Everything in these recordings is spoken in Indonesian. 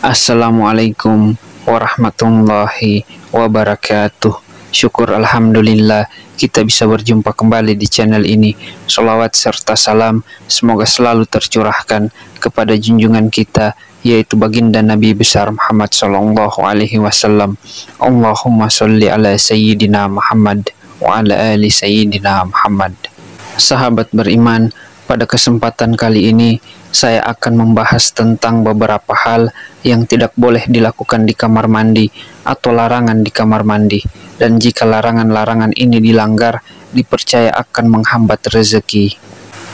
Assalamualaikum warahmatullahi wabarakatuh. Syukur alhamdulillah kita bisa berjumpa kembali di channel ini. Sholawat serta salam semoga selalu tercurahkan kepada junjungan kita, yaitu baginda Nabi besar Muhammad sallallahu alaihi wasallam. Allahumma sholli ala sayyidina Muhammad wa ala ali sayyidina Muhammad. Sahabat beriman, pada kesempatan kali ini saya akan membahas tentang beberapa hal yang tidak boleh dilakukan di kamar mandi atau larangan di kamar mandi, dan jika larangan-larangan ini dilanggar dipercaya akan menghambat rezeki.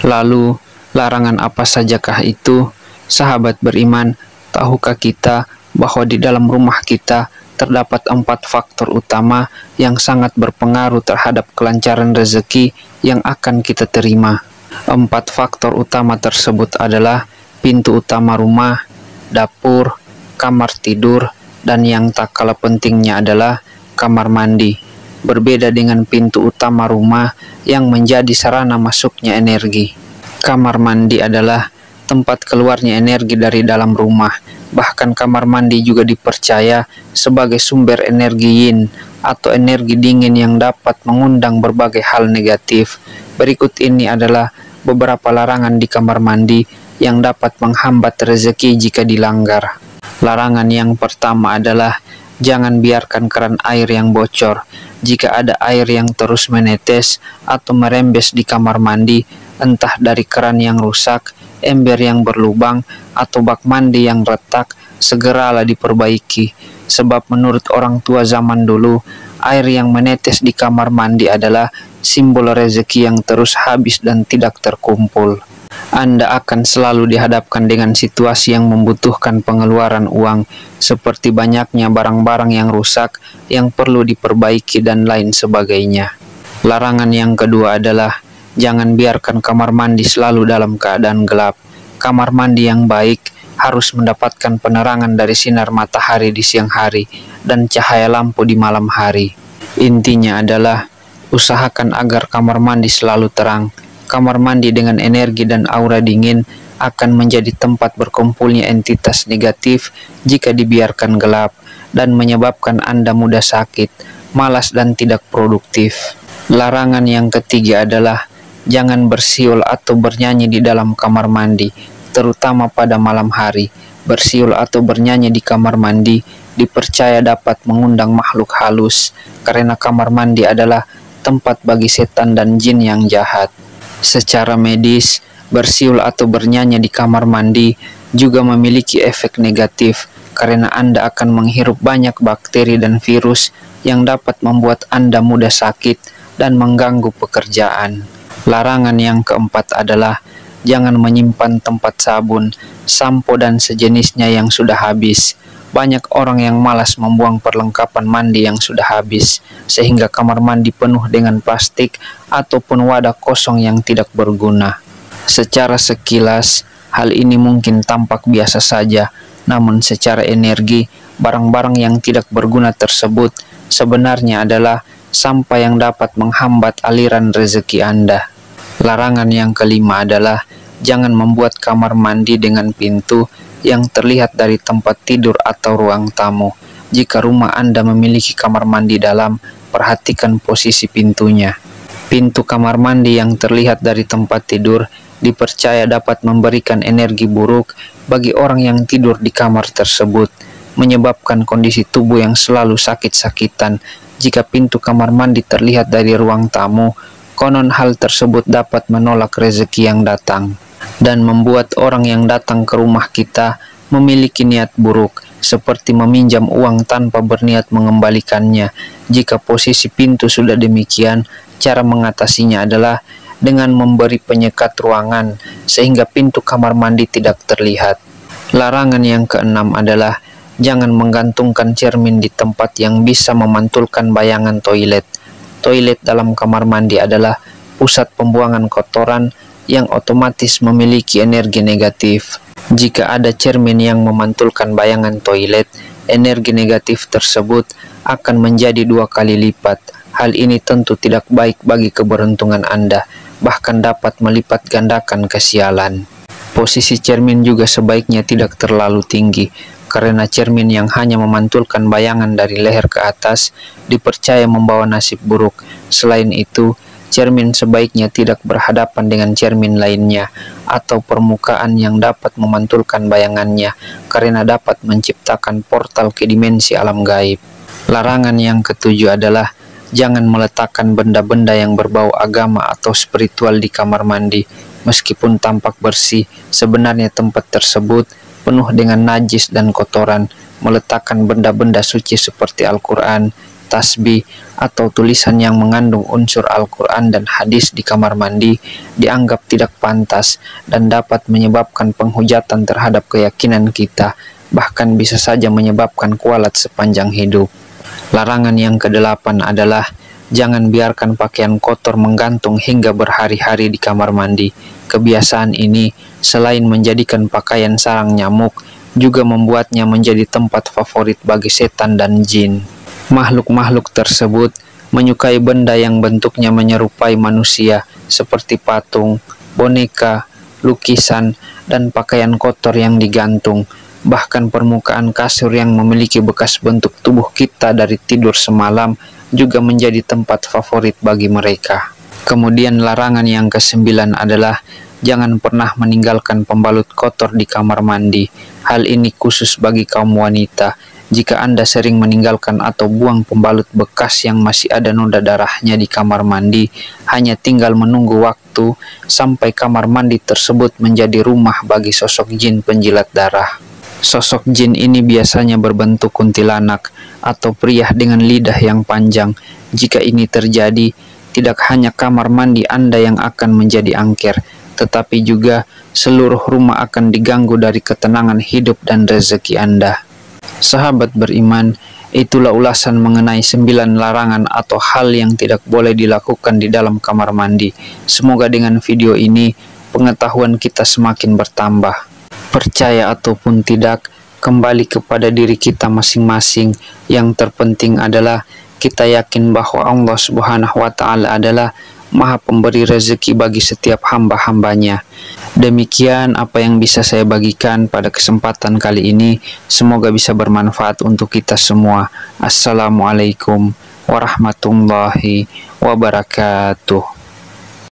Lalu larangan apa sajakah itu? Sahabat beriman, tahukah kita bahwa di dalam rumah kita terdapat 4 faktor utama yang sangat berpengaruh terhadap kelancaran rezeki yang akan kita terima. 4 faktor utama tersebut adalah pintu utama rumah, dapur, kamar tidur, dan yang tak kalah pentingnya adalah kamar mandi. Berbeda dengan pintu utama rumah yang menjadi sarana masuknya energi, kamar mandi adalah tempat keluarnya energi dari dalam rumah. Bahkan kamar mandi juga dipercaya sebagai sumber energi yin atau energi dingin yang dapat mengundang berbagai hal negatif. Berikut ini adalah beberapa larangan di kamar mandi yang dapat menghambat rezeki jika dilanggar. Larangan yang pertama adalah jangan biarkan keran air yang bocor. Jika ada air yang terus menetes atau merembes di kamar mandi, entah dari keran yang rusak, ember yang berlubang, atau bak mandi yang retak, segeralah diperbaiki. Sebab menurut orang tua zaman dulu, air yang menetes di kamar mandi adalah simbol rezeki yang terus habis dan tidak terkumpul. Anda akan selalu dihadapkan dengan situasi yang membutuhkan pengeluaran uang, seperti banyaknya barang-barang yang rusak, yang perlu diperbaiki, dan lain sebagainya. Larangan yang kedua adalah jangan biarkan kamar mandi selalu dalam keadaan gelap. Kamar mandi yang baik harus mendapatkan penerangan dari sinar matahari di siang hari dan cahaya lampu di malam hari. Intinya adalah usahakan agar kamar mandi selalu terang. Kamar mandi dengan energi dan aura dingin akan menjadi tempat berkumpulnya entitas negatif jika dibiarkan gelap, dan menyebabkan Anda mudah sakit, malas, dan tidak produktif. Larangan yang ketiga adalah jangan bersiul atau bernyanyi di dalam kamar mandi, terutama pada malam hari. Bersiul atau bernyanyi di kamar mandi dipercaya dapat mengundang makhluk halus, karena kamar mandi adalah tempat bagi setan dan jin yang jahat. Secara medis, bersiul atau bernyanyi di kamar mandi juga memiliki efek negatif, karena Anda akan menghirup banyak bakteri dan virus yang dapat membuat Anda mudah sakit dan mengganggu pekerjaan. Larangan yang keempat adalah jangan menyimpan tempat sabun, sampo, dan sejenisnya yang sudah habis. Banyak orang yang malas membuang perlengkapan mandi yang sudah habis, sehingga kamar mandi penuh dengan plastik ataupun wadah kosong yang tidak berguna. Secara sekilas, hal ini mungkin tampak biasa saja, namun secara energi, barang-barang yang tidak berguna tersebut sebenarnya adalah sampah yang dapat menghambat aliran rezeki Anda. Larangan yang kelima adalah jangan membuat kamar mandi dengan pintu yang terlihat dari tempat tidur atau ruang tamu. Jika rumah Anda memiliki kamar mandi dalam, perhatikan posisi pintunya. Pintu kamar mandi yang terlihat dari tempat tidur dipercaya dapat memberikan energi buruk bagi orang yang tidur di kamar tersebut, menyebabkan kondisi tubuh yang selalu sakit-sakitan. Jika pintu kamar mandi terlihat dari ruang tamu, konon hal tersebut dapat menolak rezeki yang datang dan membuat orang yang datang ke rumah kita memiliki niat buruk, seperti meminjam uang tanpa berniat mengembalikannya. Jika posisi pintu sudah demikian, cara mengatasinya adalah dengan memberi penyekat ruangan sehingga pintu kamar mandi tidak terlihat. Larangan yang keenam adalah jangan menggantungkan cermin di tempat yang bisa memantulkan bayangan toilet. Toilet dalam kamar mandi adalah pusat pembuangan kotoran yang otomatis memiliki energi negatif. Jika ada cermin yang memantulkan bayangan toilet, energi negatif tersebut akan menjadi 2 kali lipat. Hal ini tentu tidak baik bagi keberuntungan Anda, bahkan dapat melipat gandakan kesialan. Posisi cermin juga sebaiknya tidak terlalu tinggi, karena cermin yang hanya memantulkan bayangan dari leher ke atas dipercaya membawa nasib buruk. Selain itu, cermin sebaiknya tidak berhadapan dengan cermin lainnya atau permukaan yang dapat memantulkan bayangannya, karena dapat menciptakan portal ke dimensi alam gaib. Larangan yang ketujuh adalah jangan meletakkan benda-benda yang berbau agama atau spiritual di kamar mandi. Meskipun tampak bersih, sebenarnya tempat tersebut penuh dengan najis dan kotoran. Meletakkan benda-benda suci seperti Al-Quran, tasbih, atau tulisan yang mengandung unsur Al-Quran dan hadis di kamar mandi dianggap tidak pantas dan dapat menyebabkan penghujatan terhadap keyakinan kita, bahkan bisa saja menyebabkan kualat sepanjang hidup. Larangan yang kedelapan adalah jangan biarkan pakaian kotor menggantung hingga berhari-hari di kamar mandi. Kebiasaan ini selain menjadikan pakaian sarang nyamuk, juga membuatnya menjadi tempat favorit bagi setan dan jin. Makhluk-makhluk tersebut menyukai benda yang bentuknya menyerupai manusia, seperti patung, boneka, lukisan, dan pakaian kotor yang digantung. Bahkan permukaan kasur yang memiliki bekas bentuk tubuh kita dari tidur semalam juga menjadi tempat favorit bagi mereka. Kemudian larangan yang ke-9 adalah jangan pernah meninggalkan pembalut kotor di kamar mandi. Hal ini khusus bagi kaum wanita. Jika Anda sering meninggalkan atau buang pembalut bekas yang masih ada noda darahnya di kamar mandi, hanya tinggal menunggu waktu sampai kamar mandi tersebut menjadi rumah bagi sosok jin penjilat darah. Sosok jin ini biasanya berbentuk kuntilanak atau pria dengan lidah yang panjang. Jika ini terjadi, tidak hanya kamar mandi Anda yang akan menjadi angker, tetapi juga seluruh rumah akan diganggu dari ketenangan hidup dan rezeki Anda. Sahabat beriman, itulah ulasan mengenai 9 larangan atau hal yang tidak boleh dilakukan di dalam kamar mandi. Semoga dengan video ini pengetahuan kita semakin bertambah. Percaya ataupun tidak, kembali kepada diri kita masing-masing. Yang terpenting adalah kita yakin bahwa Allah Subhanahu wa Ta'ala adalah Maha Pemberi rezeki bagi setiap hamba-hambanya. Demikian apa yang bisa saya bagikan pada kesempatan kali ini. Semoga bisa bermanfaat untuk kita semua. Assalamualaikum warahmatullahi wabarakatuh.